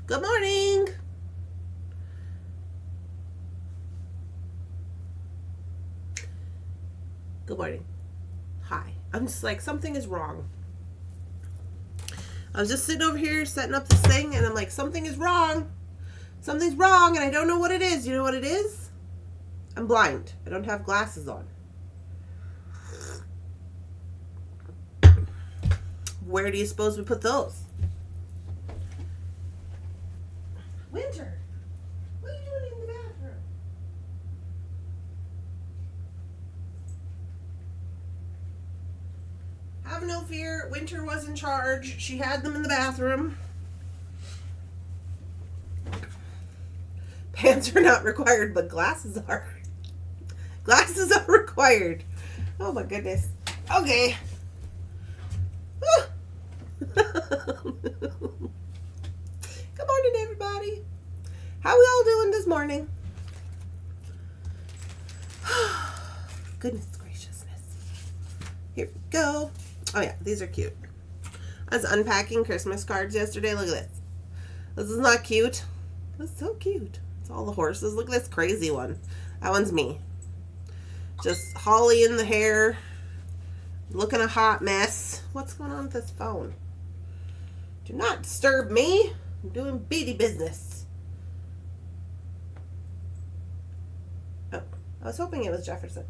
Good morning. Good morning. Hi. I'm just like, something is wrong. I was just sitting over here setting up this thing, and I'm like, something is wrong. Something's wrong, and I don't know what it is. You know what it is? I'm blind. I don't have glasses on. Where do you suppose we put those? Winter, what are you doing in the bathroom? Have no fear, Winter was in charge. She had them in the bathroom. Pants are not required, but glasses are. Glasses are required. Oh my goodness. Okay. Good morning, everybody. How we all doing this morning? Goodness graciousness. Here we go. Oh yeah, these are cute. I was unpacking Christmas cards yesterday. Look at this. This is not cute. That's so cute. It's all the horses. Look at this crazy one. That one's me. Just Holly in the hair. Looking a hot mess. What's going on with this phone? Do not disturb me. I'm doing beady business. Oh, I was hoping it was Jefferson.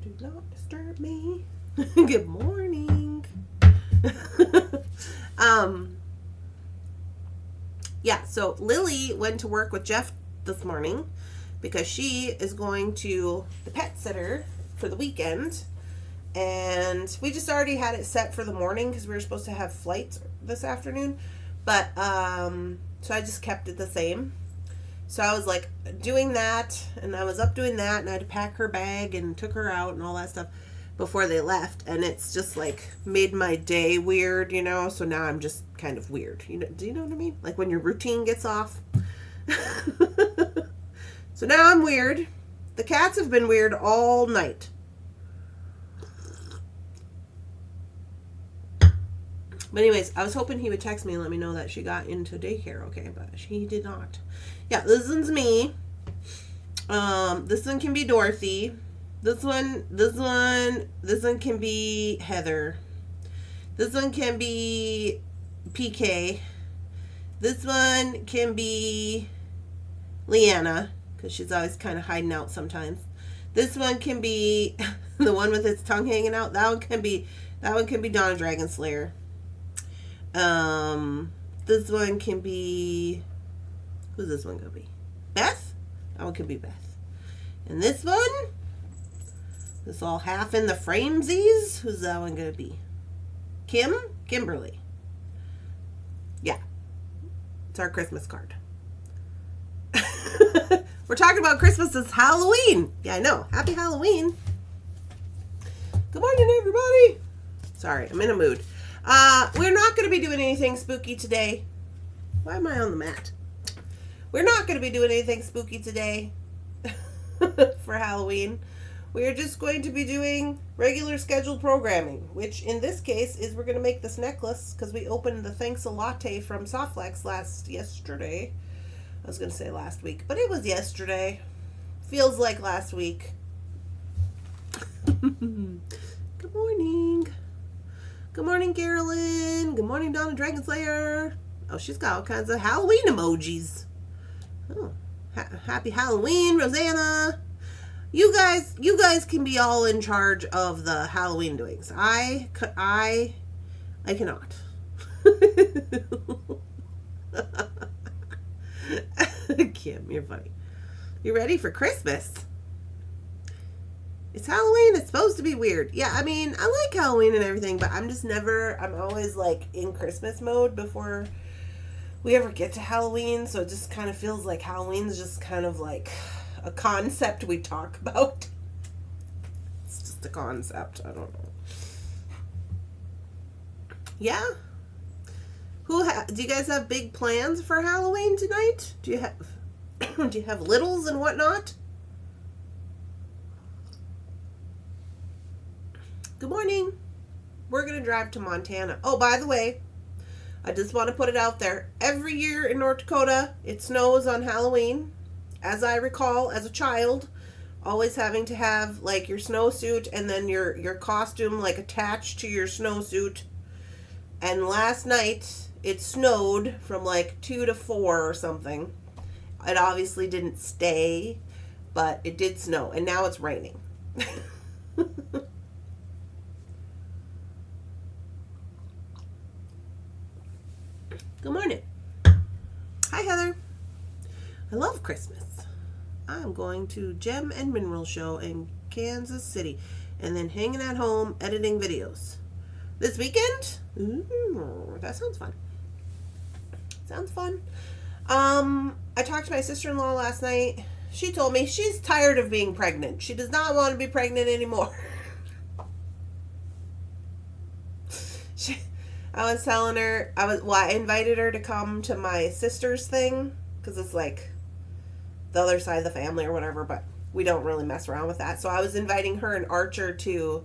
Do not disturb me. Good morning. Yeah, so Lily went to work with Jeff this morning because she is going to the pet sitter for the weekend. And we just already had it set for the morning because we were supposed to have flights this afternoon. But, so I just kept it the same. So I was like doing that, and I was up doing that, and I had to pack her bag and took her out and all that stuff before they left. And it's just like made my day weird, you know? So now I'm just kind of weird. You know, do you know what I mean? Like when your routine gets off. So now I'm weird. The cats have been weird all night. But anyways, I was hoping he would text me and let me know that she got into daycare, okay, but she did not. Yeah, this one's me. This one can be Dorothy. This one can be Heather. This one can be PK. This one can be Leanna, because she's always kind of hiding out sometimes. This one can be the one with its tongue hanging out. That one can be Donna Dragon Slayer. This one can be, who's this one gonna be? Beth? That one could be Beth. And this one, this all half in the framesies, who's that one gonna be? Kimberly. Yeah. It's our Christmas card. We're talking about Christmas. It's Halloween. Yeah, I know. Happy Halloween. Good morning, everybody. Sorry, I'm in a mood. We're not going to be doing anything spooky today. Why am I on the mat? We're not going to be doing anything spooky today for Halloween. We're just going to be doing regular scheduled programming, which in this case is we're going to make this necklace because we opened the Thanks a Latte from Softflex yesterday. I was going to say last week, but it was yesterday. Feels like last week. Good morning. Good morning, Carolyn. Good morning, Donna Dragon Slayer. Oh, she's got all kinds of Halloween emojis. Oh, happy Halloween, Rosanna. You guys can be all in charge of the Halloween doings. I cannot. Kim, you're funny. You ready for Christmas? It's Halloween. It's supposed to be weird. Yeah, I mean, I like Halloween and everything, but I'm always like in Christmas mode before we ever get to Halloween. So it just kind of feels like Halloween's just kind of like a concept we talk about. It's just a concept. I don't know. Yeah. Do you guys have big plans for Halloween tonight? Do you have littles and whatnot? Good morning. We're going to drive to Montana. Oh, by the way, I just want to put it out there. Every year in North Dakota, it snows on Halloween. As I recall, as a child, always having to have like your snowsuit and then your costume like attached to your snowsuit. And last night, it snowed from like 2 to 4 or something. It obviously didn't stay, but it did snow. And now it's raining. Good morning. Hi, Heather. I love Christmas. I'm going to Gem and Mineral Show in Kansas City and then hanging at home editing videos. This weekend? Ooh, that sounds fun. Sounds fun. I talked to my sister-in-law last night. She told me she's tired of being pregnant. She does not want to be pregnant anymore. I was telling her, I invited her to come to my sister's thing, because it's like the other side of the family or whatever, but we don't really mess around with that. So I was inviting her and Archer to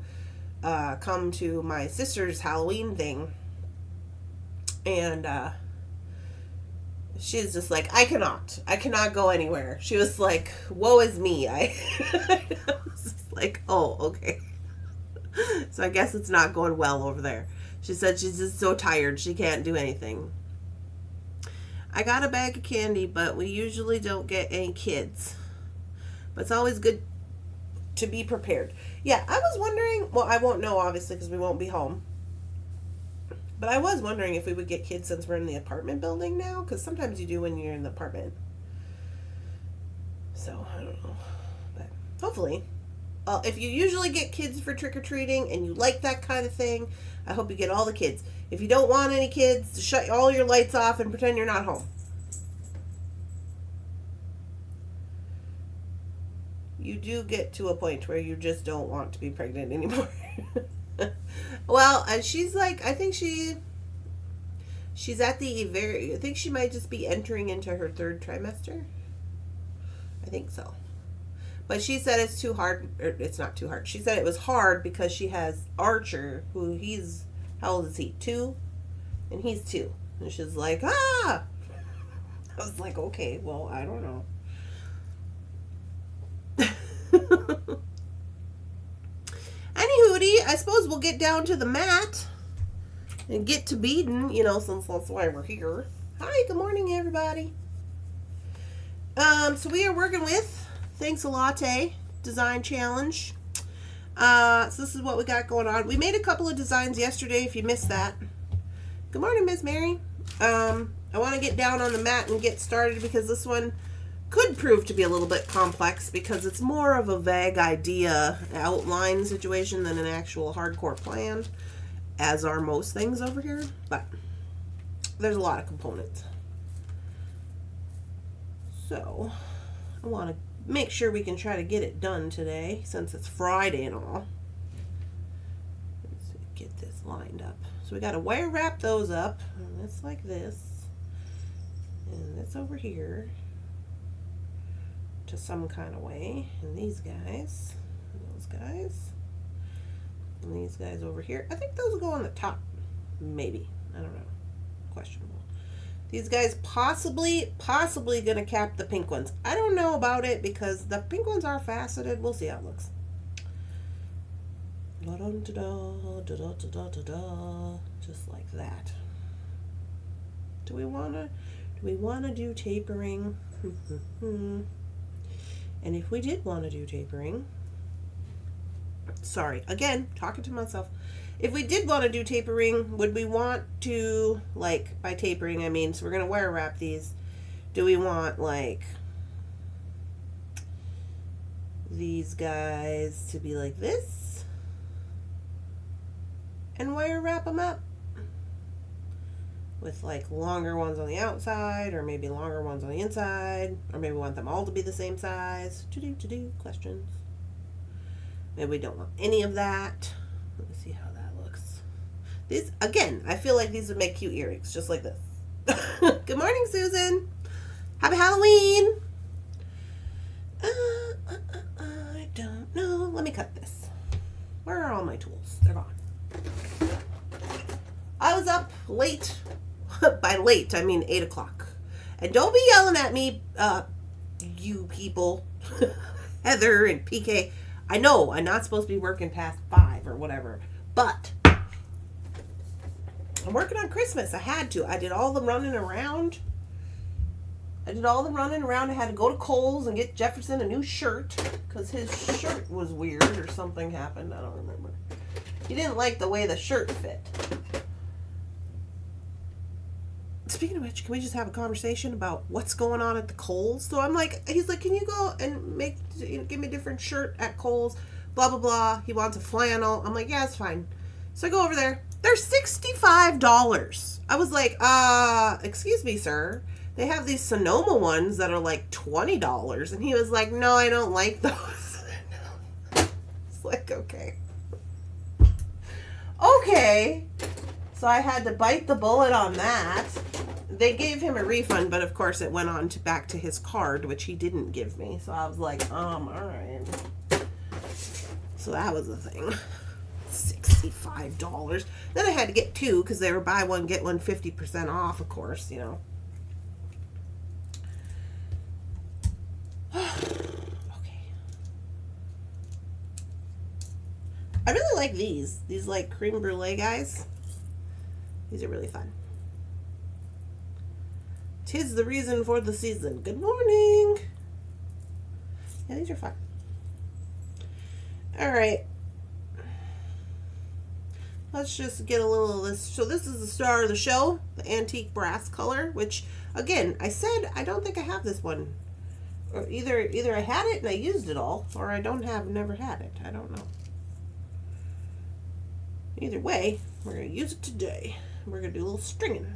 come to my sister's Halloween thing. And she's just like, I cannot go anywhere. She was like, woe is me. I was just like, oh, okay. So I guess it's not going well over there. She said she's just so tired she can't do anything. I got a bag of candy, but we usually don't get any kids. But it's always good to be prepared. Yeah, I was wondering, well, I won't know obviously because we won't be home. But I was wondering if we would get kids since we're in the apartment building now, because sometimes you do when you're in the apartment. So, I don't know. But hopefully. If you usually get kids for trick-or-treating and you like that kind of thing, I hope you get all the kids. If you don't want any kids, shut all your lights off and pretend you're not home. You do get to a point where you just don't want to be pregnant anymore. Well, and she's like, I think she's at I think she might just be entering into her 3rd trimester. I think so. But she said it's too hard, or it's not too hard. She said it was hard because she has Archer, who how old is he? 2? And he's 2. And she's like, ah! I was like, okay, well, I don't know. Anywho, I suppose we'll get down to the mat and get to beading, since that's why we're here. Hi, good morning, everybody. So we are working with Thanks a Latte Design Challenge. So this is what we got going on. We made a couple of designs yesterday, if you missed that. Good morning, Miss Mary. I want to get down on the mat and get started because this one could prove to be a little bit complex because it's more of a vague idea outline situation than an actual hardcore plan, as are most things over here, but there's a lot of components. So I want to make sure we can try to get it done today since it's Friday and all. Let's get this lined up. So we got to wire wrap those up. And that's like this. And that's over here to some kind of way. And these guys, and those guys, and these guys over here. I think those will go on the top. Maybe. I don't know. Questionable. These guys possibly going to cap the pink ones. I don't know about it because the pink ones are faceted. We'll see how it looks. Just like that. Do we want to do tapering? And if we did want to do tapering, sorry, again, talking to myself. If we did want to do tapering, would we want to, like, by tapering, I mean, so we're going to wire wrap these. Do we want, like, these guys to be like this? And wire wrap them up? With, like, longer ones on the outside, or maybe longer ones on the inside, or maybe we want them all to be the same size. Questions. Maybe we don't want any of that. Let me see how that looks. These, again, I feel like these would make cute earrings, just like this. Good morning, Susan. Happy Halloween. I don't know. Let me cut this. Where are all my tools? There late. By late, I mean 8 o'clock. And don't be yelling at me, you people, Heather and PK. I know I'm not supposed to be working past 5 or whatever, but I'm working on Christmas. I had to. I did all the running around. I had to go to Kohl's and get Jefferson a new shirt because his shirt was weird or something happened. I don't remember. He didn't like the way the shirt fit. Speaking of which, can we just have a conversation about what's going on at the Kohl's? So he's like, can you go and give me a different shirt at Kohl's? Blah, blah, blah. He wants a flannel. I'm like, yeah, it's fine. So I go over there. They're $65. I was like, excuse me, sir. They have these Sonoma ones that are like $20. And he was like, no, I don't like those. It's like, okay. Okay. So I had to bite the bullet on that. They gave him a refund, but of course it went on back to his card, which he didn't give me. So I was like, all right. So that was the thing. $65. Then I had to get 2 because they were buy one, get one 50% off, of course, you know. Okay. I really like these. These like creme brulee guys. These are really fun. 'Tis the reason for the season. Good morning. Yeah, these are fun. All right. Let's just get a little of this. So this is the star of the show, the antique brass color, which, again, I said I don't think I have this one. Or either I had it and I used it all, or I never had it. I don't know. Either way, we're going to use it today. We're going to do a little stringing.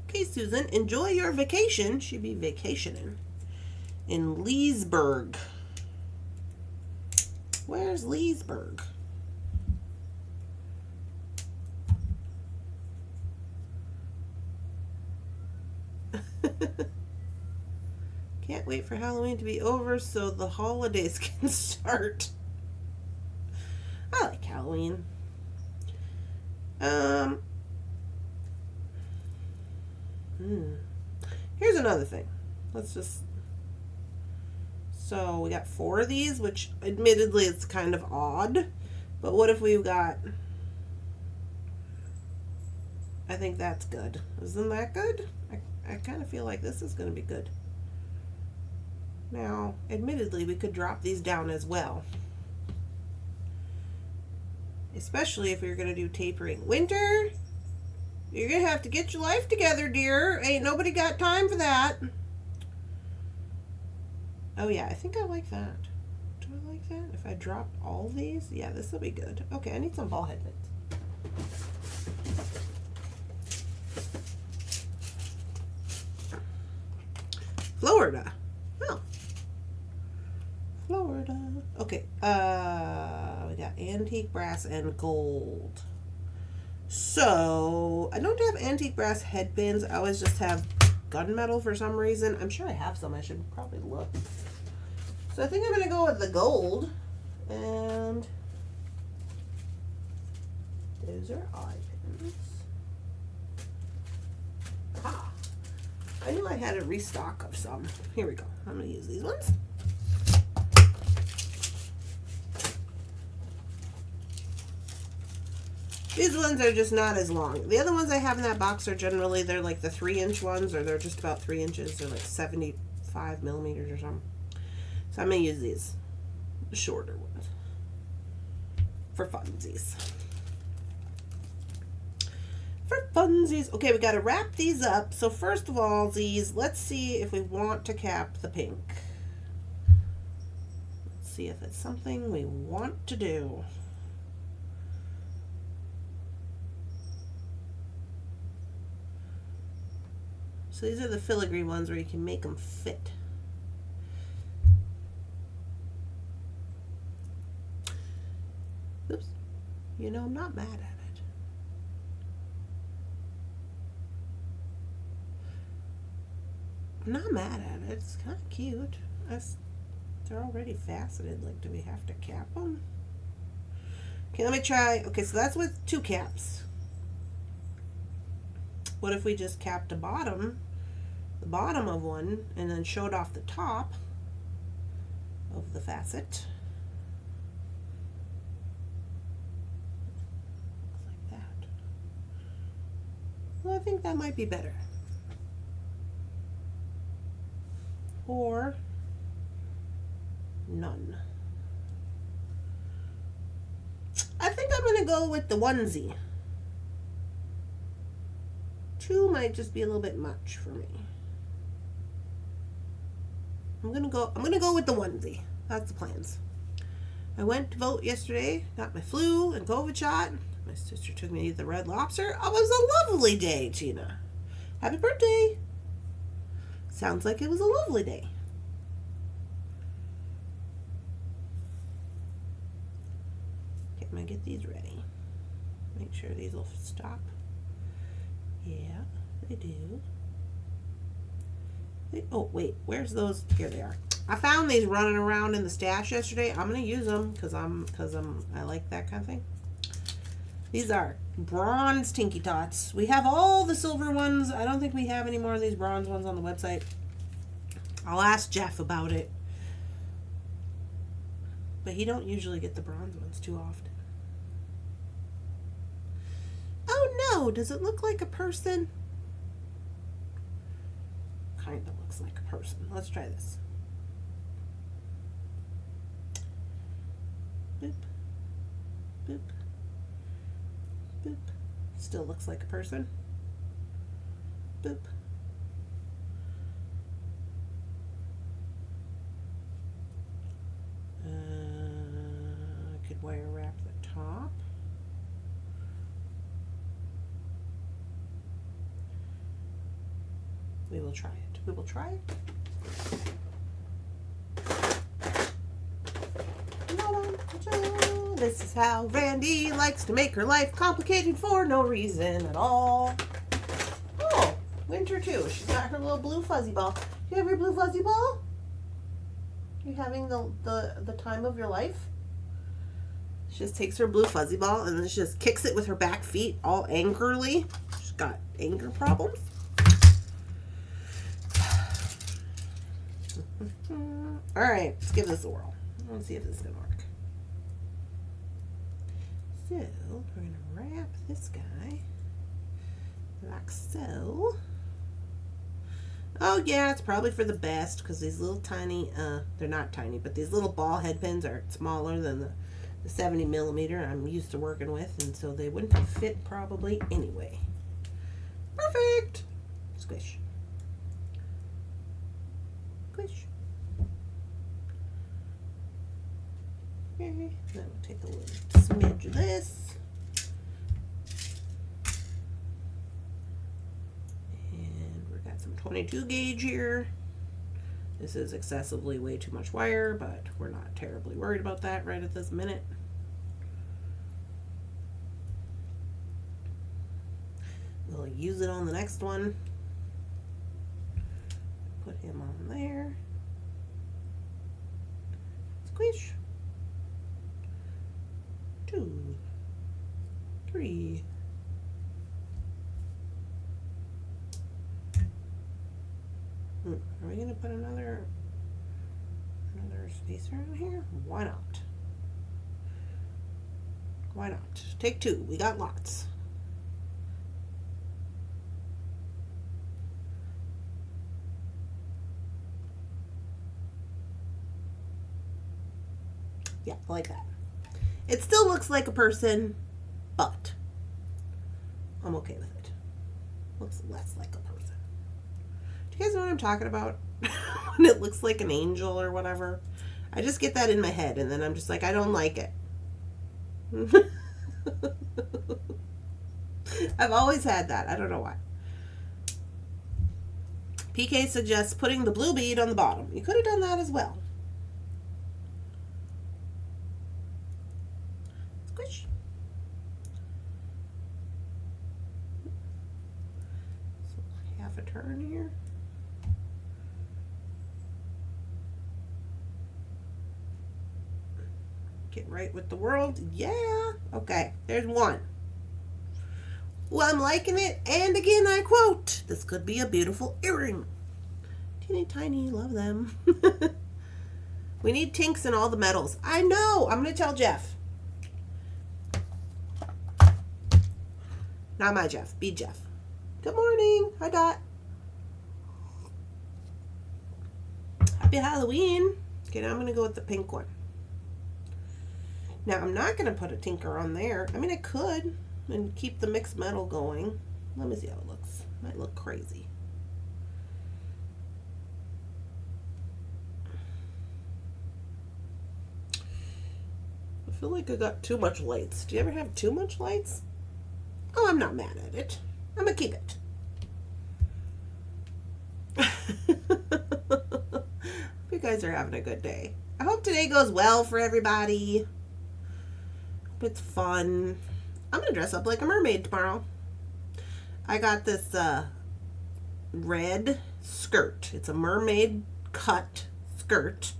Okay, Susan, enjoy your vacation. She'd be vacationing in Leesburg. Where's Leesburg? Can't wait for Halloween to be over so the holidays can start. I like Halloween. Here's another thing. So we got 4 of these, which admittedly it's kind of odd, but what if we've got, I think that's good. Isn't that good? I kind of feel like this is going to be good. Now, admittedly, we could drop these down as well. Especially if we were going to do tapering. Winter, you're going to have to get your life together, dear. Ain't nobody got time for that. Oh, yeah, I think I like that. Do I like that? If I drop all these? Yeah, this will be good. Okay, I need some ball head bits. Florida. Oh. Florida. Okay, we got antique brass and gold. So, I don't have antique brass headbands. I always just have gunmetal for some reason. I'm sure I have some. I should probably look. So I think I'm going to go with the gold. And those are eye pins. Ah, I knew I had a restock of some. Here we go. I'm going to use these ones. These ones are just not as long. The other ones I have in that box are generally, they're like the 3-inch ones, or they're just about 3 inches. They're like 75 millimeters or something. So I'm going to use these, the shorter ones, for funsies. For funsies. Okay, we got to wrap these up. So first of all, these, let's see if we want to cap the pink. Let's see if it's something we want to do. So these are the filigree ones where you can make them fit. Oops. You know, I'm not mad at it. I'm not mad at it. It's kind of cute. There's they're already faceted. Like, do we have to cap them? Okay, let me try. Okay, so that's with 2 caps. What if we just capped the bottom of one, and then showed off the top of the facet? Looks like that. Well, I think that might be better. Or none. I think I'm gonna go with the onesie. 2 might just be a little bit much for me. I'm gonna go with the onesie. That's the plans. I went to vote yesterday, got my flu and COVID shot. My sister took me to the Red Lobster. Oh, it was a lovely day, Tina. Happy birthday. Sounds like it was a lovely day. Okay, I'm gonna get these ready. Make sure these will stop. Yeah, they do. Oh, wait, where's those? Here they are. I found these running around in the stash yesterday. I'm gonna use them because I like that kind of thing. These are bronze Tinky Tots. We have all the silver ones. I don't think we have any more of these bronze ones on the website. I'll ask Jeff about it. But he don't usually get the bronze ones too often. Oh no, does it look like a person? Kind of looks like a person. Let's try this. Boop. Boop. Boop. Still looks like a person. Boop. I could wire wrap the top. We will try it. We will try it. This is how Randy likes to make her life complicated for no reason at all. Oh, Winter too. She's got her little blue fuzzy ball. Do you have your blue fuzzy ball? You having the time of your life? She just takes her blue fuzzy ball and then she just kicks it with her back feet all angrily. She's got anger problems. All right, let's give this a whirl. Let's see if this is gonna work. So we're gonna wrap this guy like so. Oh yeah, it's probably for the best because these little tiny, they're not tiny, but these little ball head pins are smaller than the 70 millimeter I'm used to working with, and so they wouldn't have fit probably anyway. Perfect. Squish. Squish. Okay, then we'll take a little smidge of this. And we've got some 22 gauge here. This is excessively way too much wire, but we're not terribly worried about that right at this minute. We'll use it on the next one. Put him on there. Squish. 2, 3. Are we gonna put another spacer in here? Why not? Why not? Take 2. We got lots. Yeah, I like that. It still looks like a person, but I'm okay with it. Looks less like a person. Do you guys know what I'm talking about? When it looks like an angel or whatever. I just get that in my head and then I'm just like, I don't like it. I've always had that. I don't know why. PK suggests putting the blue bead on the bottom. You could have done that as well. Squish. So half a turn here. Get right with the world. Yeah. Okay, there's one. Well, I'm liking it, and again I quote, this could be a beautiful earring. Teeny tiny, love them. We need tinks in all the metals. I know, I'm going to tell Jeff. Not my Jeff, Bead Jeff. Good morning. Hi, Dot. Happy Halloween. Okay, now I'm going to go with the pink one. Now, I'm not going to put a tinker on there. I mean, I could and keep the mixed metal going. Let me see how it looks. Might look crazy. I feel like I got too much lights. Do you ever have too much lights? Oh, I'm not mad at it. I'm going to keep it. You guys are having a good day. I hope today goes well for everybody. Hope it's fun. I'm gonna dress up like a mermaid tomorrow. I got this red skirt. It's a mermaid cut skirt,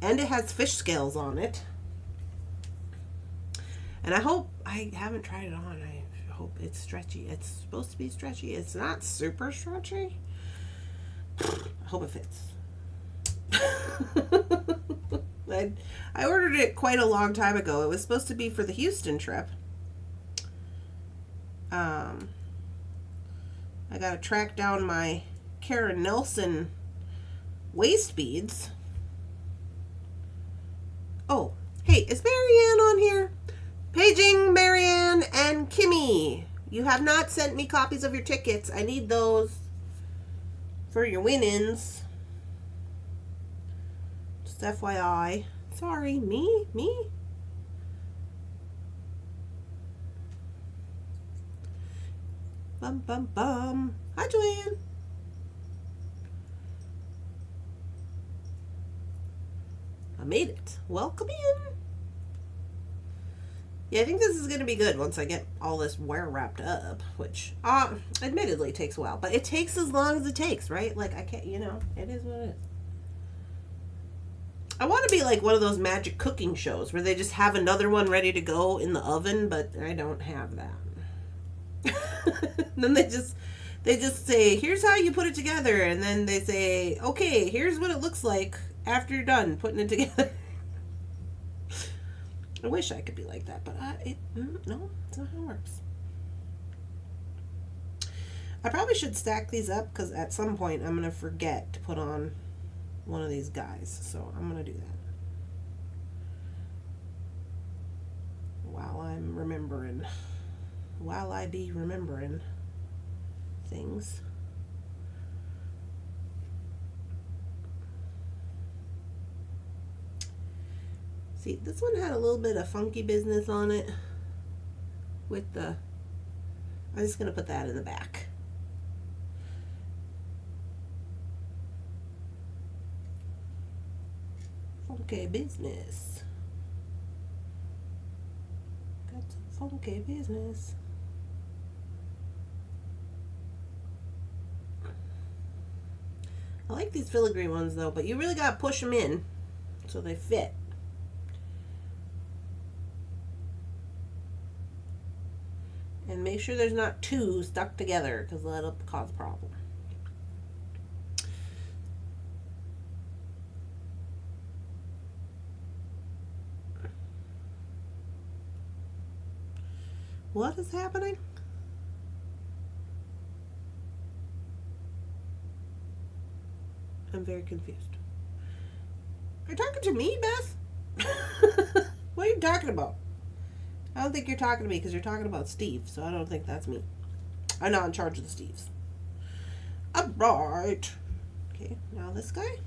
and it has fish scales on it. And I hope, I haven't tried it on, I hope it's stretchy. It's supposed to be stretchy. It's not super stretchy. I hope it fits. I ordered it quite a long time ago. It was supposed to be for the Houston trip. I gotta track down my Karen Nelson waist beads. Oh, hey, is Marianne on here? Paging Marianne and Kimmy. You have not sent me copies of your tickets. I need those for your win-ins. Just FYI. Sorry, me? Bum, bum, bum. Hi, Joanne. I made it. Welcome in. Yeah, I think this is going to be good once I get all this wire wrapped up, which admittedly takes a while, but it takes as long as it takes, right? Like, I can't, you know, it is what it is. I want to be like one of those magic cooking shows where they just have another one ready to go in the oven, but I don't have that. Then they just say, here's how you put it together, and then they say, okay, here's what it looks like after you're done putting it together. I wish I could be like that, but no, it's not how it works. I probably should stack these up because at some point I'm going to forget to put on one of these guys, so I'm going to do that while I'm remembering, while I be remembering things. See, this one had a little bit of funky business on it with the, I'm just going to put that in the back. Funky business. Got some funky business. I like these filigree ones though, but you really got to push them in so they fit. And make sure there's not two stuck together because that'll cause a problem. What is happening? I'm very confused. Are you talking to me, Beth? What are you talking about? I don't think you're talking to me because you're talking about Steve, so I don't think that's me. I'm not in charge of the Steves. Alright. Okay, now this guy.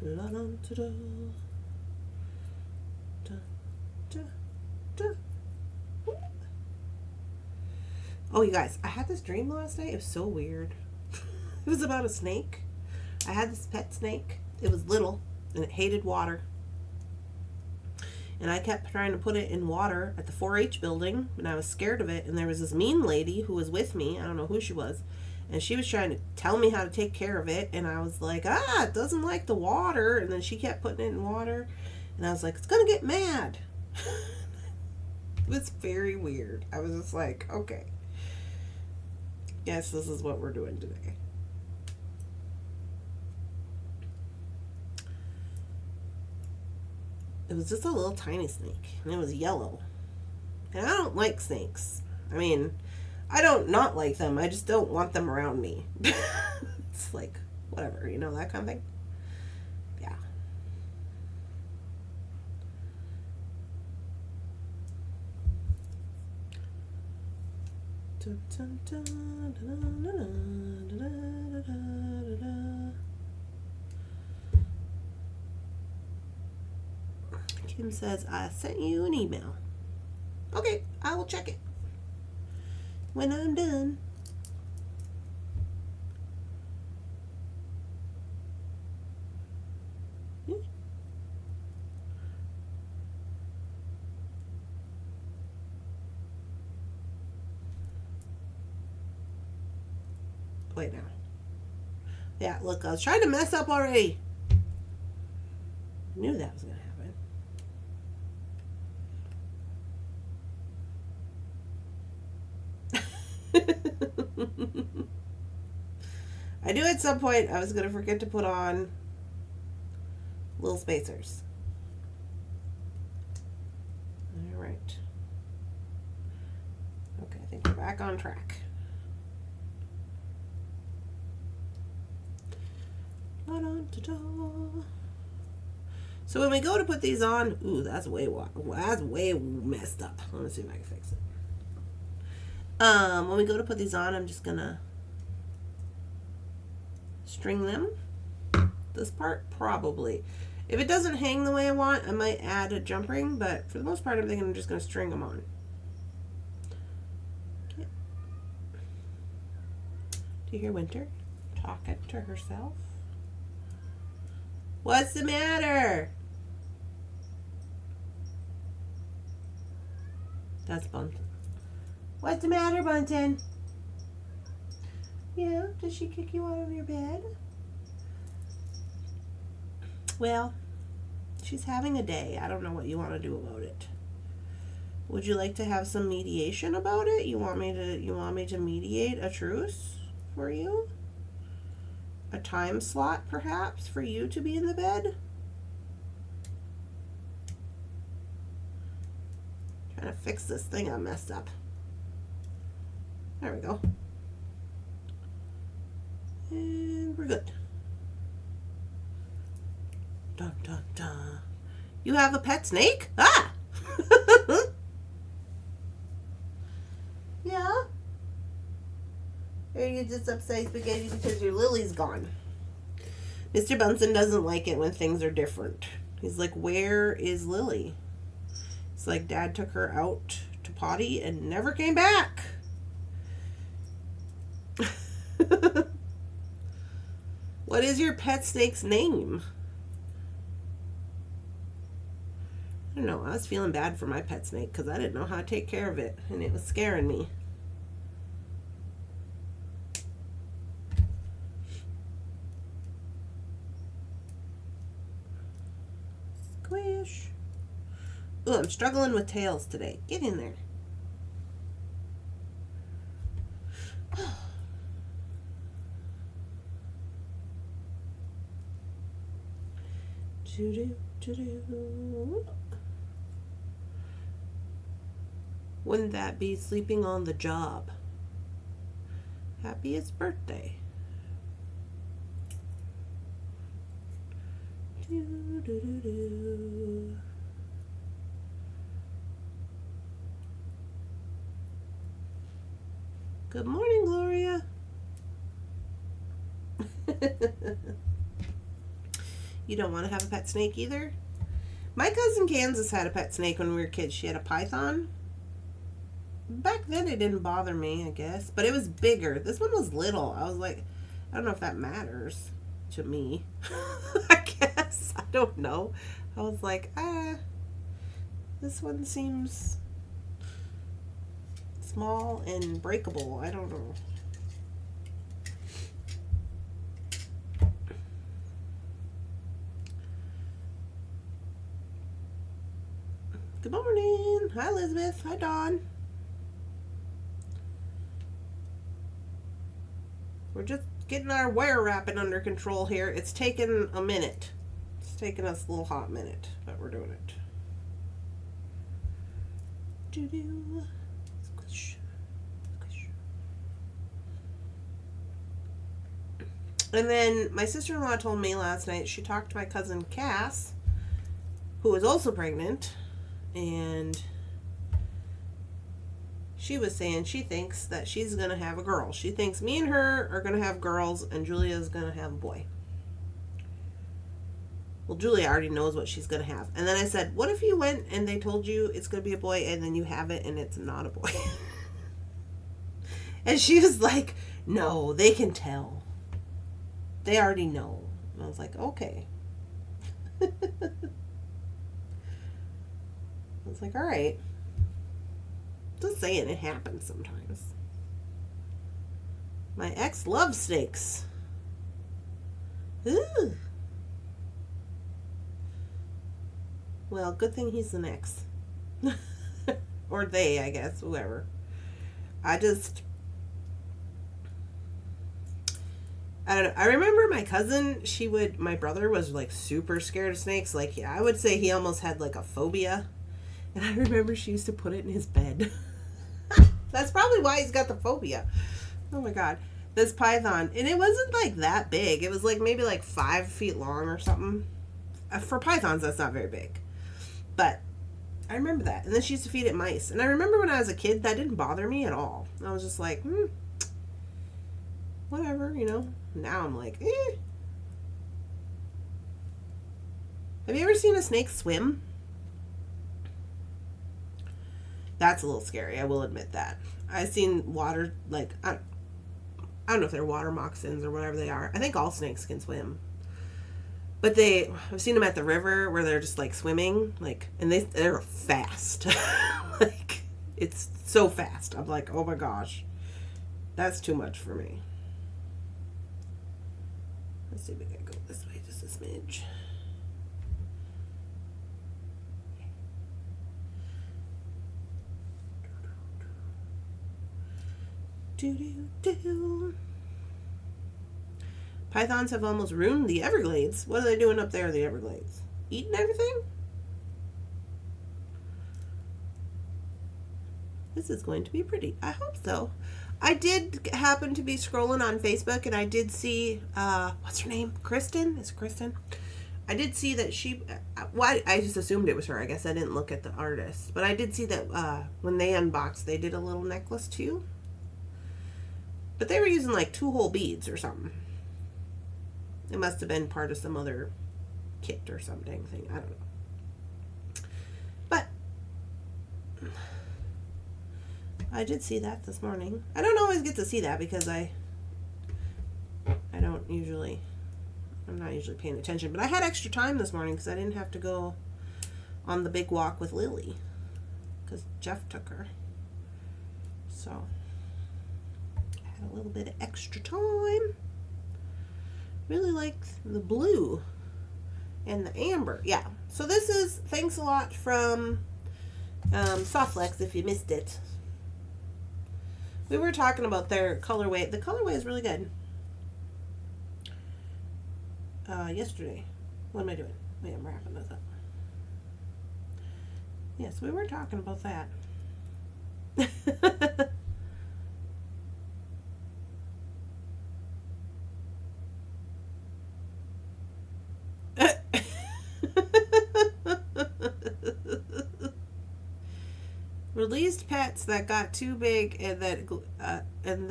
La da da da da da da. Oh, you guys, I had this dream last night. It was so weird. It was about a snake. I had this pet snake. It was little and it hated water. And I kept trying to put it in water at the 4-H building and I was scared of it. And there was this mean lady who was with me. I don't know who she was. And she was trying to tell me how to take care of it. And I was like, it doesn't like the water. And then she kept putting it in water. And I was like, it's going to get mad. It was very weird. I was just like, okay. Yes, this is what we're doing today. It was just a little tiny snake. And it was yellow. And I don't like snakes. I mean, I don't not like them. I just don't want them around me. It's like, whatever, you know, that kind of thing. Yeah. Kim says, I sent you an email. Okay, I will check it when I'm done. Wait now. Yeah, look, I was trying to mess up already. I knew that was going to happen. I knew at some point I was going to forget to put on little spacers. All right. Okay, I think we're back on track. So when we go to put these on, ooh, that's way messed up. Let me see if I can fix it. When we go to put these on, I'm just gonna string them. This part, probably. If it doesn't hang the way I want, I might add a jump ring, but for the most part, I'm thinking I'm just gonna string them on. Okay. Do you hear Winter talking to herself? What's the matter? That's Bunton. What's the matter, Bunton? Yeah, did she kick you out of your bed? Well, she's having a day. I don't know what you want to do about it. Would you like to have some mediation about it? You want me to mediate a truce for you? A time slot, perhaps, for you to be in the bed? Trying to fix this thing I messed up. There we go. And we're good. Dun, dun, dun. You have a pet snake? Ah! Yeah? Or you just upset spaghetti because your Lily's gone? Mr. Bunsen doesn't like it when things are different. He's like, where is Lily? It's like Dad took her out to potty and never came back. What is your pet snake's name? I don't know. I was feeling bad for my pet snake because I didn't know how to take care of it, and it was scaring me. Squish. Ooh, I'm struggling with tails today. Get in there. Wouldn't that be sleeping on the job? Happiest birthday. Good morning, Gloria. You don't want to have a pet snake either? My cousin Kansas had a pet snake when we were kids. She had a python. Back then it didn't bother me, I guess. But it was bigger. This one was little. I was like, I don't know if that matters to me. I guess. I don't know. I was like, this one seems small and breakable. I don't know. Good morning. Hi, Elizabeth. Hi, Dawn. We're just getting our wire wrapping under control here. It's taken a minute. It's taken us a little hot minute, but we're doing it. Doo-doo. Squish. Squish. And then my sister-in-law told me last night she talked to my cousin Cass, who is also pregnant, and she was saying she thinks that she's going to have a girl. She thinks me and her are going to have girls and Julia's going to have a boy. Well, Julia already knows what she's going to have. And then I said, what if you went and they told you it's going to be a boy and then you have it and it's not a boy? And she was like, no, they can tell. They already know. And I was like, okay. I was like, all right. Just saying, it happens sometimes. My ex loves snakes. Ooh. Well, good thing he's an ex. Or they, I guess, whoever. I don't know. I remember my cousin, my brother was like super scared of snakes. Like, yeah, I would say he almost had like a phobia. And I remember she used to put it in his bed. That's probably why he's got the phobia. Oh my God. This python. And it wasn't like that big. It was like maybe like 5 feet long or something. For pythons, that's not very big. But I remember that. And then she used to feed it mice. And I remember when I was a kid, that didn't bother me at all. I was just like, whatever, you know. Now I'm like, eh. Have you ever seen a snake swim? That's a little scary, I will admit that. I've seen water, like, I don't know if they're water moccasins or whatever they are. I think all snakes can swim. But I've seen them at the river where they're just like swimming, like, and they're fast. Like, it's so fast. I'm like, oh my gosh, that's too much for me. Let's see if we can go this way just a smidge. Do. Pythons have almost ruined the Everglades. What are they doing up there in the Everglades? Eating everything? This is going to be pretty. I hope so. I did happen to be scrolling on Facebook and I did see, what's her name? Kristen? Is it Kristen? I did see that I just assumed it was her. I guess I didn't look at the artist. But I did see that when they unboxed, they did a little necklace too. But they were using like 2 whole beads or something. It must have been part of some other kit or something thing. I don't know. But I did see that this morning. I don't always get to see that because I'm not usually paying attention. But I had extra time this morning because I didn't have to go on the big walk with Lily because Jeff took her. So I had a little bit of extra time. Really like the blue and the amber. Yeah. So this is Thanks a Lot from Softlex if you missed it. We were talking about their colorway. The colorway is really good. Yesterday. What am I doing? Wait, I'm wrapping this up. Yes, we were talking about that. Released pets that got too big and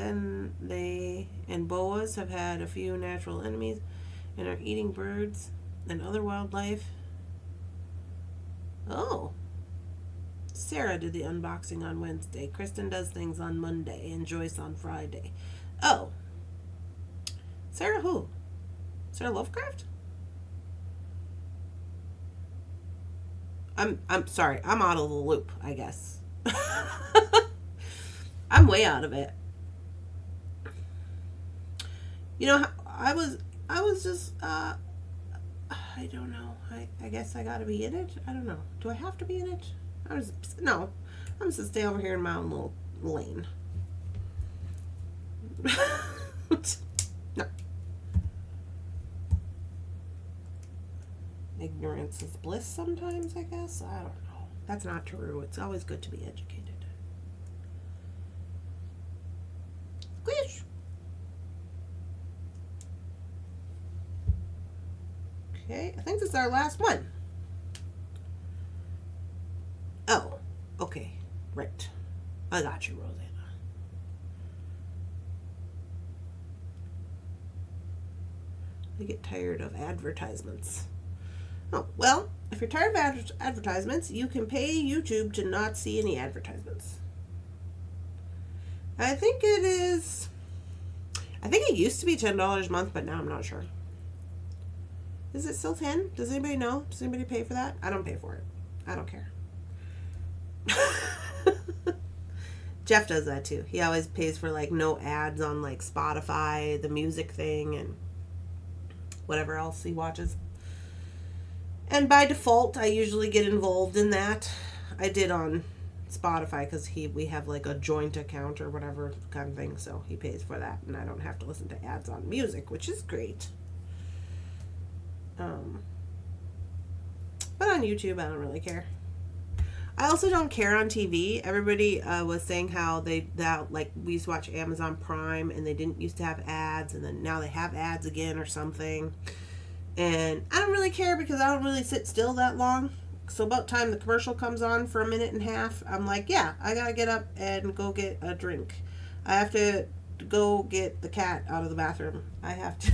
then boas have had a few natural enemies and are eating birds and other wildlife. Oh. Sarah did the unboxing on Wednesday. Kristen does things on Monday and Joyce on Friday. Oh. Sarah who? Sarah Lovecraft? I'm sorry. I'm out of the loop, I guess. I'm way out of it. You know, I was just I don't know. I guess I gotta be in it. I don't know. Do I have to be in it? No, I'm just gonna stay over here in my own little lane. No. Ignorance is bliss sometimes, I guess. I don't know. That's not true. It's always good to be educated. Squish! Okay, I think this is our last one. Oh, okay. Right. I got you, Rosanna. I get tired of advertisements. Oh, well, if you're tired of advertisements, you can pay YouTube to not see any advertisements. I think it used to be $10 a month, but now I'm not sure. Is it still 10? Does anybody know? Does anybody pay for that? I don't pay for it. I don't care. Jeff does that too. He always pays for like no ads on like Spotify, the music thing, and whatever else he watches. And by default, I usually get involved in that. I did on Spotify because we have like a joint account or whatever kind of thing, so he pays for that, and I don't have to listen to ads on music, which is great. But on YouTube, I don't really care. I also don't care on TV. Everybody was saying how like we used to watch Amazon Prime and they didn't used to have ads, and then now they have ads again or something. And I don't really care because I don't really sit still that long. So about time the commercial comes on for a minute and a half, I'm like, yeah, I gotta get up and go get a drink. I have to go get the cat out of the bathroom. I have to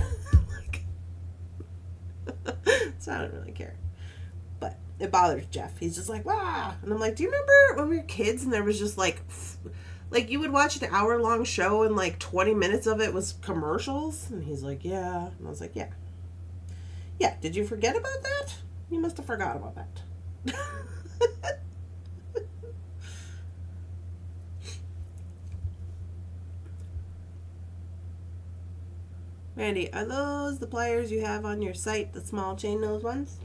so I don't really care. But it bothers Jeff. He's just like, wow. And I'm like, do you remember when we were kids and there was just like you would watch an hour-long show and like 20 minutes of it was commercials? And he's like, yeah. And I was like, yeah. Yeah, did you forget about that? You must have forgot about that. Randy, are those the pliers you have on your site, the small chain nose ones?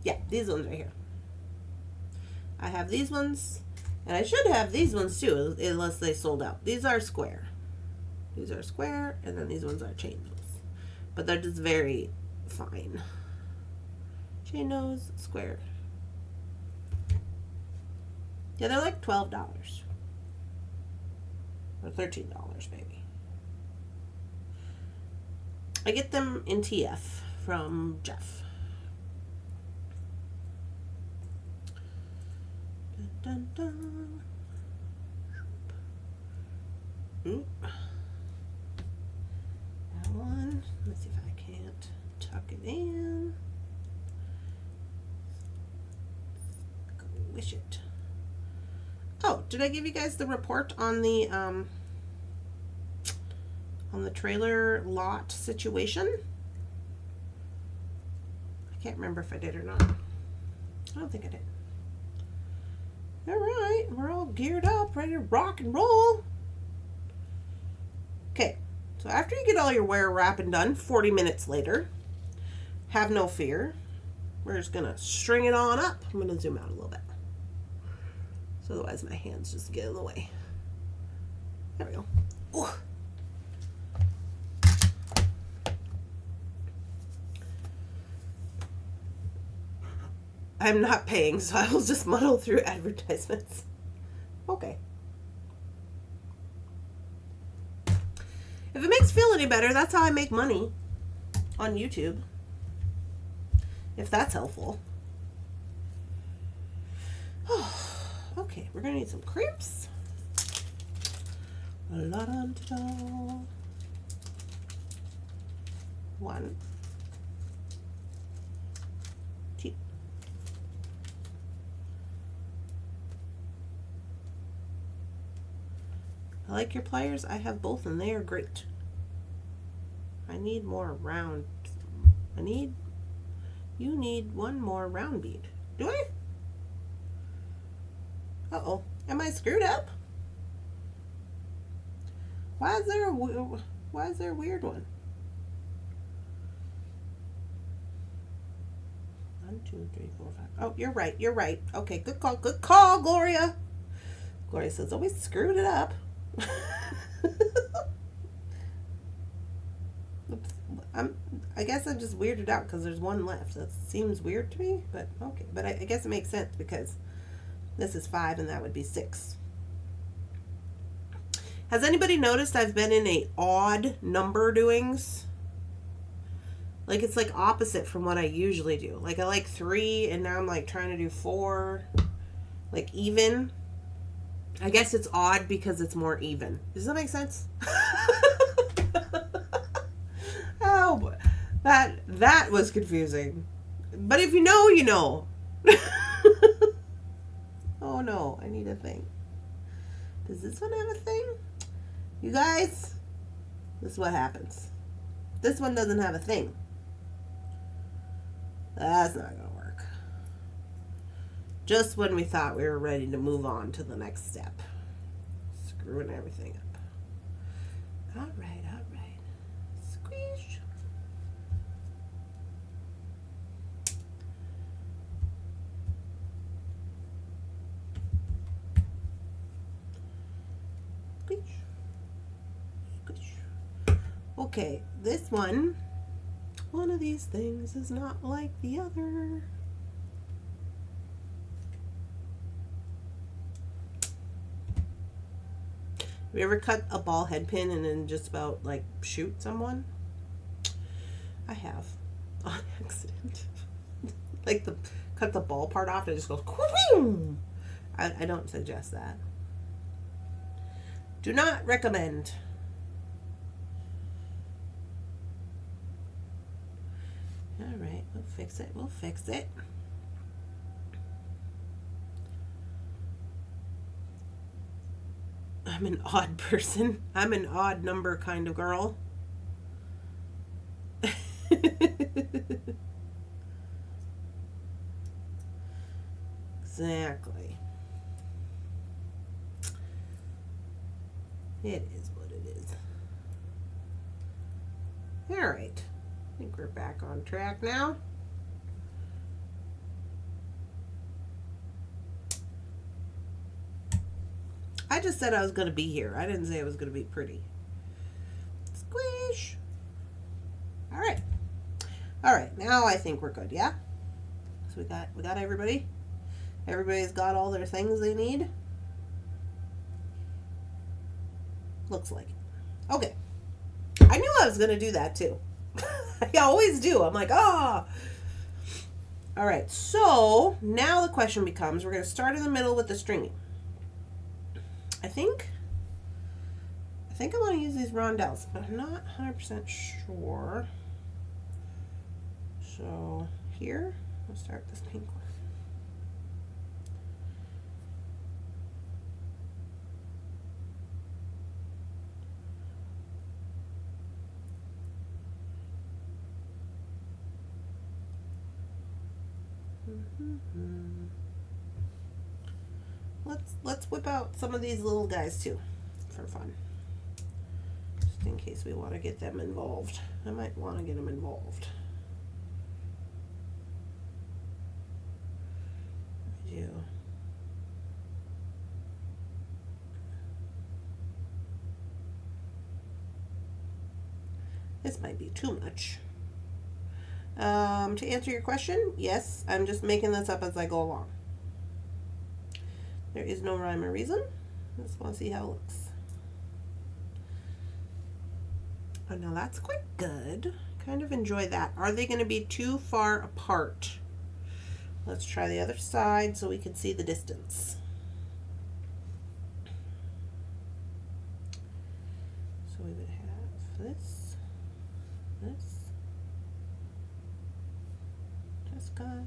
Yeah, these ones right here. I have these ones, and I should have these ones too, unless they sold out. These are square. These are square, and then these ones are chain nose. But they're just very fine. Chain nose, square. Yeah, they're like $12. Or $13 maybe. I get them in TF from Jeff. Dun, dun, dun. That one. Let's see if I can't tuck it in. Wish it. Oh, did I give you guys the report on the trailer lot situation? I can't remember if I did or not. I don't think I did. All right, we're all geared up, ready to rock and roll. Okay, so after you get all your wire wrapping done, 40 minutes later, have no fear. We're just gonna string it on up. I'm gonna zoom out a little bit. So otherwise my hands just get in the way. There we go. Ooh. I'm not paying, so I will just muddle through advertisements. Okay. If it makes you feel any better, that's how I make money on YouTube. If that's helpful. Okay, we're gonna need some crimps. One. Two. I like your pliers. I have both and they are great. I need more round. You need one more round bead. Do I? Uh-oh. Am I screwed up? Why is there a weird one? 1, 2, 3, 4, 5. Oh, you're right. You're right. Okay, good call. Good call, Gloria. Gloria says, always screwed it up. Oops. I guess I'm just weirded out because there's one left. That seems weird to me, but okay. But I guess it makes sense because this is 5 and that would be 6. Has anybody noticed I've been in a odd number doings? Like it's like opposite from what I usually do. Like I like 3 and now I'm like trying to do 4. Like even. I guess it's odd because it's more even. Does that make sense? Oh, that was confusing. But if you know, you know. Oh no, I need a thing. Does this one have a thing? You guys, this is what happens. This one doesn't have a thing. That's not gonna work. Just when we thought we were ready to move on to the next step. Screwing everything up. All right. Squish. Squish. Okay, this one of these things is not like the other. Have you ever cut a ball head pin and then just about like shoot someone? I have on accident. Like cut the ball part off and it just goes whoosh. I don't suggest that. Do not recommend. All right, we'll fix it. We'll fix it. I'm an odd person. I'm an odd number kind of girl. Exactly. It is what it is. All right. I think we're back on track now. I just said I was going to be here. I didn't say I was going to be pretty. Squish. All right. All right. Now I think we're good. Yeah. So we got everybody. Everybody's got all their things they need. Looks like it. Okay. I knew I was going to do that too. I always do. I'm like, ah. All right. So now the question becomes, we're going to start in the middle with the stringing. I think I want to use these rondelles, but I'm not 100% sure. So here, we'll start this pink one. Let's whip out some of these little guys too, for fun. Just in case we want to get them involved. I might want to get them involved. Yeah. This might be too much. To answer your question, yes, I'm just making this up as I go along. There is no rhyme or reason. I just want to see how it looks. Oh, now that's quite good. Kind of enjoy that. Are they going to be too far apart? Let's try the other side so we can see the distance. So we would have this, this guy,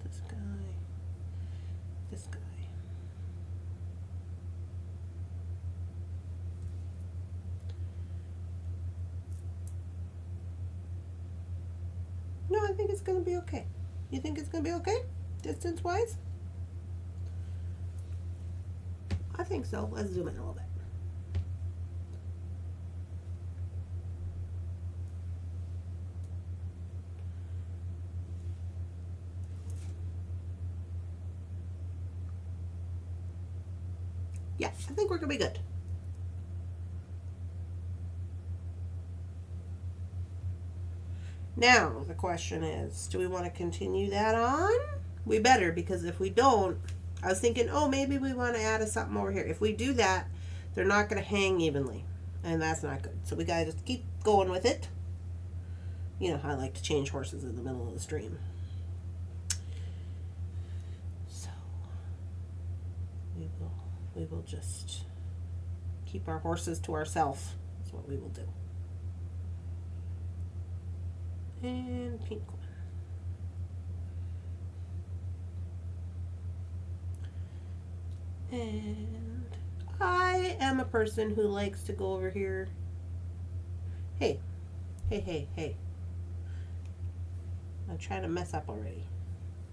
this guy, this guy. No, I think it's going to be okay. You think it's going to be okay, distance-wise? I think so. Let's zoom in a little bit. Yeah, I think we're gonna be good. Now, the question is, do we want to continue that on? We better, because if we don't, I was thinking, oh, maybe we want to add something over here. If we do that, they're not going to hang evenly, and that's not good. So we got to just keep going with it. You know how I like to change horses in the middle of the stream. So we will just keep our horses to ourselves. That's what we will do. And pink one. And I am a person who likes to go over here. Hey. I'm trying to mess up already.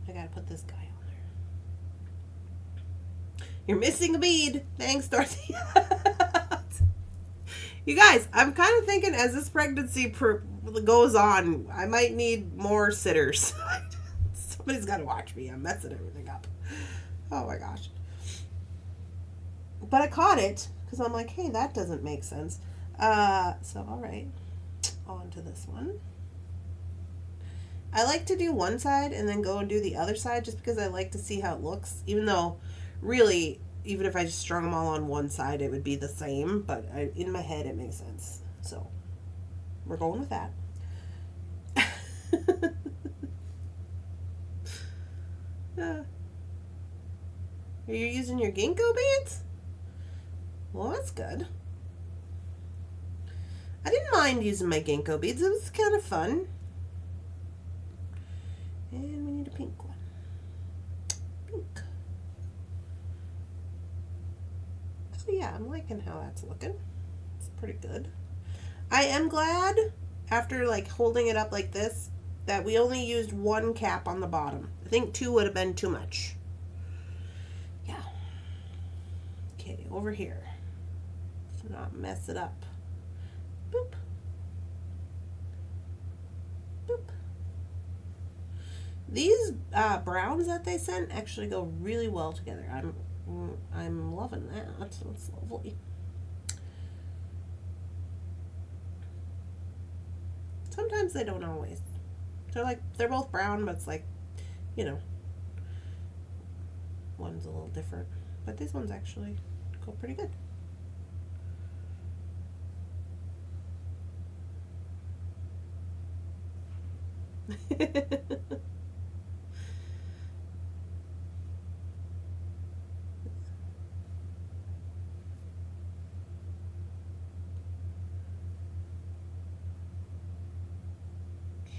I gotta put this guy on there. You're missing a bead. Thanks, Dorothy. You guys, I'm kind of thinking as this pregnancy goes on, I might need more sitters. Somebody's got to watch me. I'm messing everything up. Oh my gosh. But I caught it because I'm like, hey, that doesn't make sense. So, all right. On to this one. I like to do one side and then go and do the other side just because I like to see how it looks. Even though, really, even if I just strung them all on one side, it would be the same. But in my head, it makes sense. So, we're going with that. Are you using your ginkgo beads? Well, that's good. I didn't mind using my ginkgo beads. It was kind of fun. And we need a pink one. Pink. So yeah, I'm liking how that's looking. It's pretty good. I am glad, after like holding it up like this, that we only used one cap on the bottom. I think 2 would have been too much. Yeah. Okay, over here. To not mess it up. Boop. Boop. These browns that they sent actually go really well together. I'm loving that. That's lovely. Sometimes they don't always. They're both brown, but it's like, you know, one's a little different. But these ones actually go pretty good.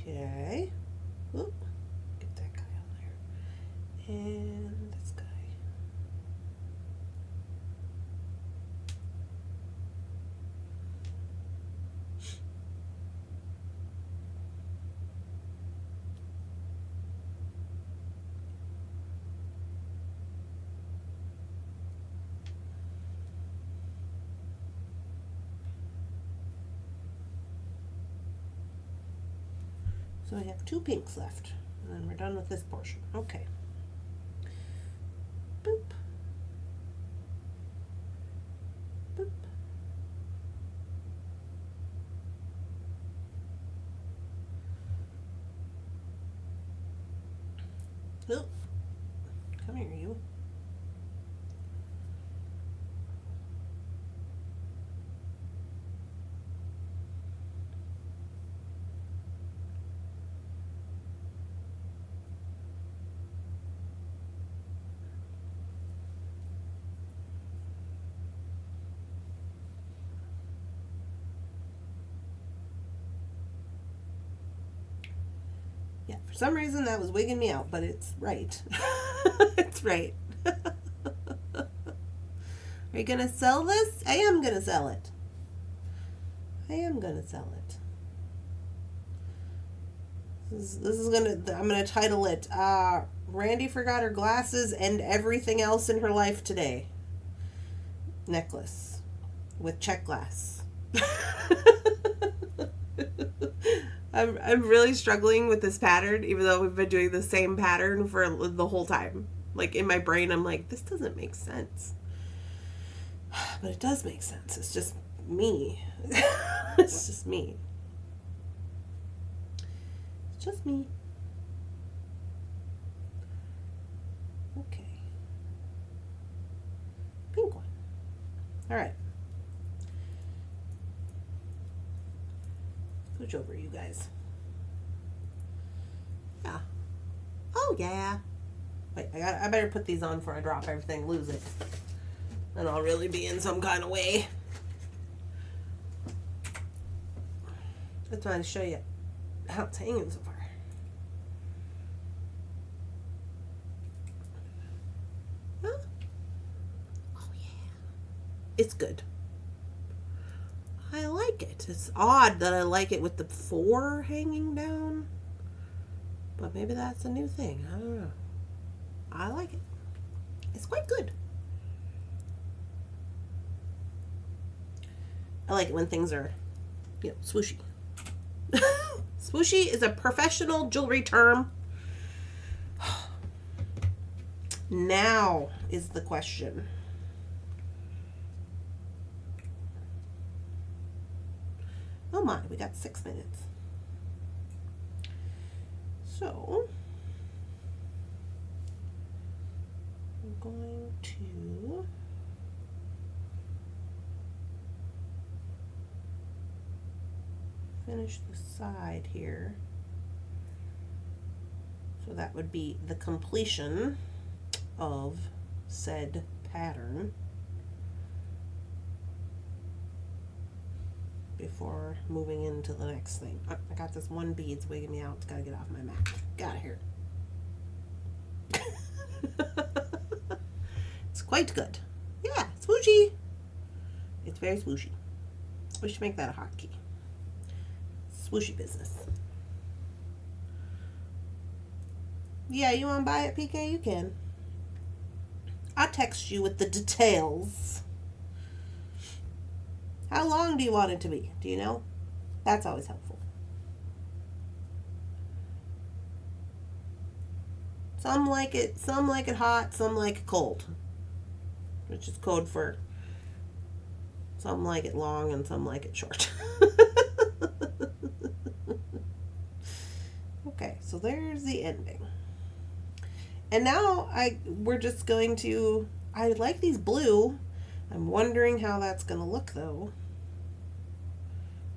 Okay. Oop. Get that guy on there. And this guy. So we have 2 pinks left, and then we're done with this portion. Okay. Boop. Boop. Oop. Come here, you. Yeah, for some reason that was wigging me out, but it's right. It's right. Are you going to sell this? I am going to sell it. I am going to sell it. This is going to, I'm going to title it, Randy Forgot Her Glasses and Everything Else in Her Life Today. Necklace with check glass. I'm really struggling with this pattern, even though we've been doing the same pattern for the whole time. Like, in my brain, I'm like, this doesn't make sense. But it does make sense. It's just me. It's just me. It's just me. Okay. Pink one. All right. Scooch over, you guys. Yeah. Oh, yeah. Wait, I better put these on before I drop everything, lose it. Then I'll really be in some kind of way. Just wanted to show you how it's hanging so far. Huh? Oh, yeah. It's good. I like it. It's odd that I like it with the 4 hanging down. But maybe that's a new thing. I don't know. I like it. It's quite good. I like it when things are, you know, swooshy. Swooshy is a professional jewelry term. Now is the question. Oh my, we got 6 minutes. So, I'm going to finish the side here. So that would be the completion of said pattern before moving into the next thing. Oh, I got this one bead's wigging me out. It's gotta get off my mat. Get out of here. It's quite good. Yeah, swooshy. It's very swooshy. We should make that a hotkey. Swooshy business. Yeah, you want to buy it, PK? You can. I'll text you with the details. How long do you want it to be? Do you know? That's always helpful. Some like it hot, some like it cold. Which is code for some like it long and some like it short. Okay, so there's the ending. And now we're just going to, I like these blue. I'm wondering how that's going to look though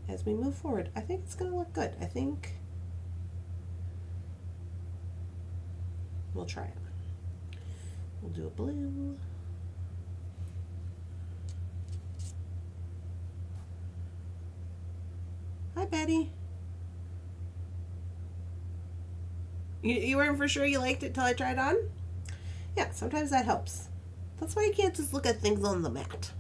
as we move forward. I think it's going to look good. I think we'll try it. We'll do a blue. Hi, Betty. You weren't for sure you liked it till I tried on? Yeah, sometimes that helps. That's why you can't just look at things on the mat.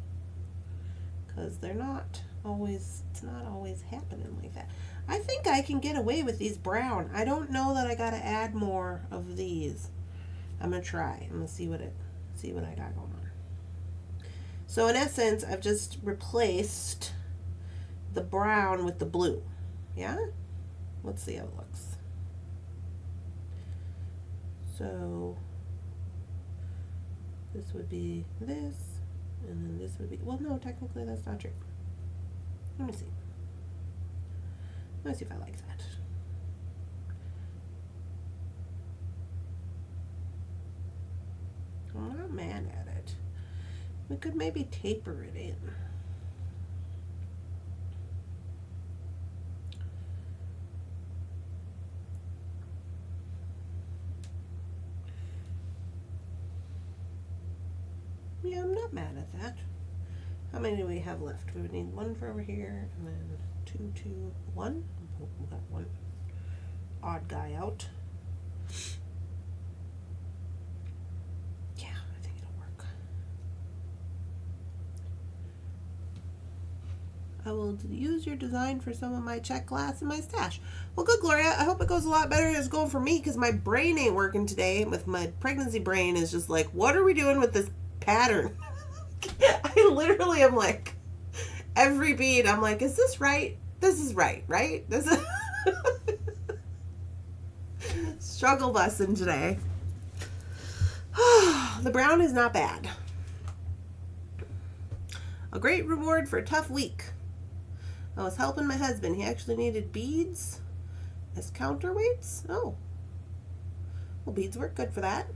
Because they're not always, it's not always happening like that. I think I can get away with these brown. I don't know that I got to add more of these. I'm going to try. I'm going to see what I got going on. So in essence, I've just replaced the brown with the blue. Yeah? Let's see how it looks. So this would be this, and then this would be, well, no, technically that's not true. Let me see. Let me see if I like that. I'm not mad at it. We could maybe taper it in. Yeah, I'm not mad at that. How many do we have left? We would need one for over here, and then 2, 2, 1. Oh, we got one odd guy out. Yeah, I think it'll work. I will use your design for some of my check glass in my stash. Well, good, Gloria. I hope it goes a lot better than it's going for me, because my brain ain't working today. With my pregnancy brain is just like, what are we doing with this pattern? I literally am like, every bead I'm like, is this right? This is right? This is struggle lesson today. The brown is not bad. A great reward for a tough week. I was helping my husband. He actually needed beads as counterweights. Oh. Well, beads work good for that.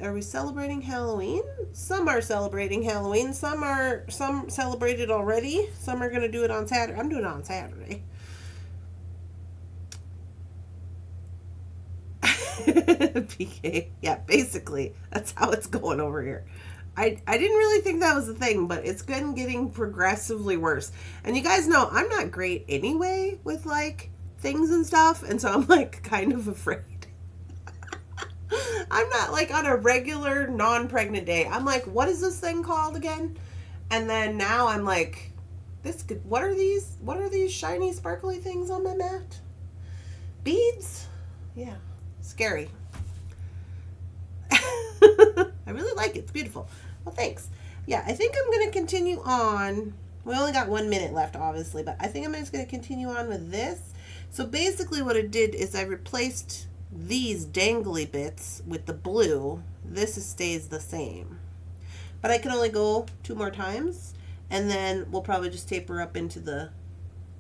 Are we celebrating Halloween? Some are celebrating Halloween. Some celebrated already. Some are going to do it on Saturday. I'm doing it on Saturday. PK. Yeah, basically. That's how it's going over here. I didn't really think that was a thing, but it's been getting progressively worse. And you guys know I'm not great anyway with like things and stuff, and so I'm like kind of afraid. I'm not like on a regular non-pregnant day. I'm like, what is this thing called again? And then now I'm like, what are these shiny sparkly things on my mat? Beads? Yeah. Scary. I really like it. It's beautiful. Well, thanks. Yeah, I think I'm going to continue on. We only got 1 minute left, obviously, but I think I'm just going to continue on with this. So basically what it did is I replaced these dangly bits with the blue. This stays the same. But I can only go 2 more times, and then we'll probably just taper up into the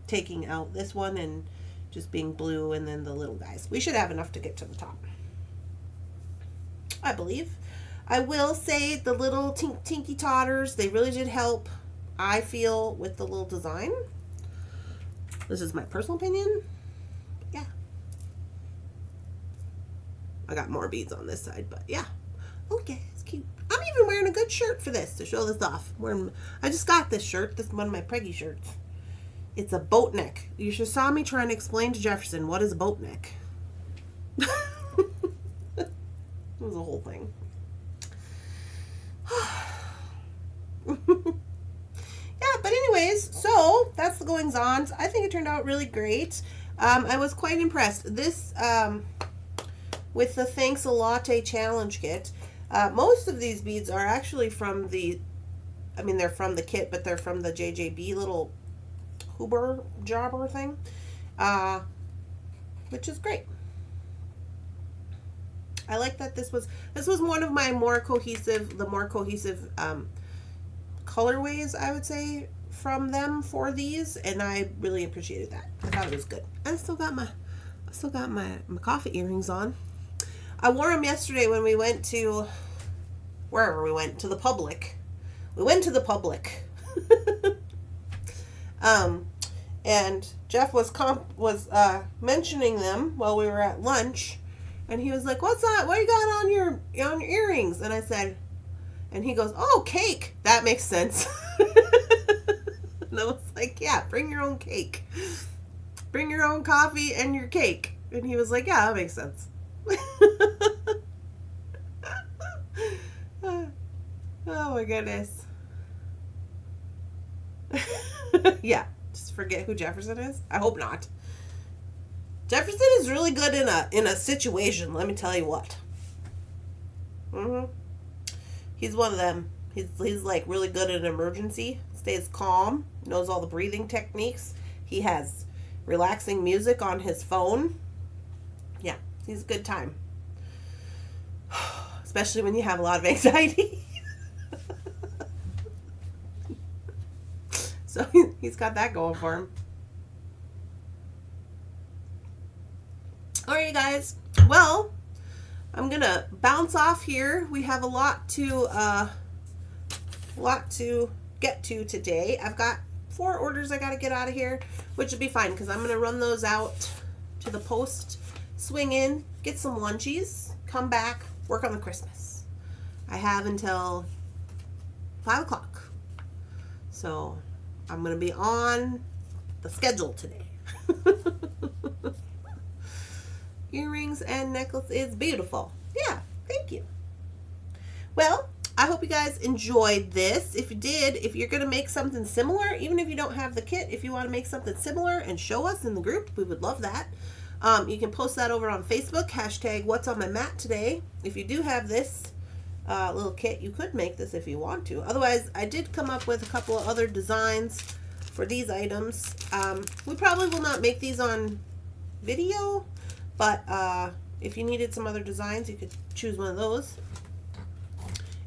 taking out this one and just being blue and then the little guys. We should have enough to get to the top, I believe. I will say the little Tinky Totters, they really did help, I feel, with the little design. This is my personal opinion. Yeah. I got more beads on this side, but yeah. Okay, it's cute. I'm even wearing a good shirt for this to show this off. I just got this shirt. This is one of my preggy shirts. It's a boat neck. You should saw me trying to explain to Jefferson what is a boat neck. It was a whole thing. Yeah, but anyways, so that's the goings on. I think it turned out really great. I was quite impressed. This, with the Thanks a Latte Challenge Kit, most of these beads are actually from they're from the kit, but they're from the JJB little Huber jobber thing, which is great. I like that this was one of my more cohesive colorways, I would say, from them for these, and I really appreciated that. I thought it was good. I still got my coffee earrings on. I wore them yesterday when we went to wherever we went, to the public. We went to the public. And Jeff was mentioning them while we were at lunch, and he was like, "What's that? What you got on your earrings?" And I said, and he goes, "Oh, cake. That makes sense." And I was like, "Yeah, bring your own cake. Bring your own coffee and your cake." And he was like, "Yeah, that makes sense." Oh my goodness. Yeah, just forget who Jefferson is. I hope not. Jefferson is really good in a situation, let me tell you what. He's one of them. He's like really good in an emergency. Stays calm, knows all the breathing techniques. He has relaxing music on his phone. Yeah, he's a good time. Especially when you have a lot of anxiety. So he's got that going for him. All right, you guys. Well, I'm gonna bounce off here. We have a lot to get to today. I've got 4 orders I gotta get out of here, which will be fine because I'm gonna run those out to the post, swing in, get some lunchies, come back, work on the Christmas. I have until 5 o'clock. So I'm going to be on the schedule today. Earrings and necklace is beautiful. Yeah, thank you. Well, I hope you guys enjoyed this. If you did, if you're going to make something similar, even if you don't have the kit, if you want to make something similar and show us in the group, we would love that. You can post that over on Facebook, hashtag what's on my mat today. If you do have this little kit, you could make this if you want to. Otherwise, I did come up with a couple of other designs for these items. We probably will not make these on video, but if you needed some other designs, you could choose one of those.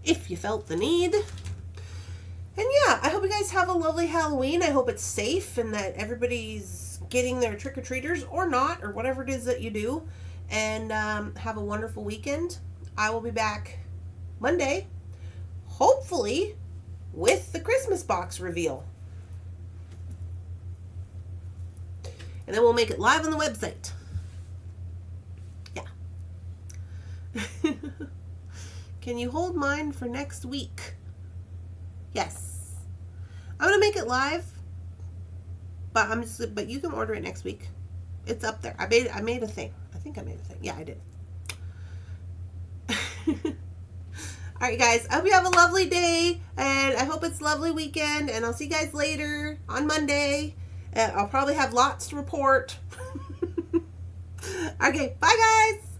if you felt the need. And yeah, I hope you guys have a lovely Halloween. I hope it's safe and that everybody's getting their trick-or-treaters or not, or whatever it is that you do. And have a wonderful weekend. I will be back Monday, hopefully with the Christmas box reveal. And then we'll make it live on the website. Yeah. Can you hold mine for next week? Yes. I'm going to make it live. But you can order it next week. It's up there. I made a thing. I think I made a thing. Yeah, I did. All right, guys. I hope you have a lovely day, and I hope it's a lovely weekend, and I'll see you guys later on Monday. I'll probably have lots to report. Okay, bye, guys.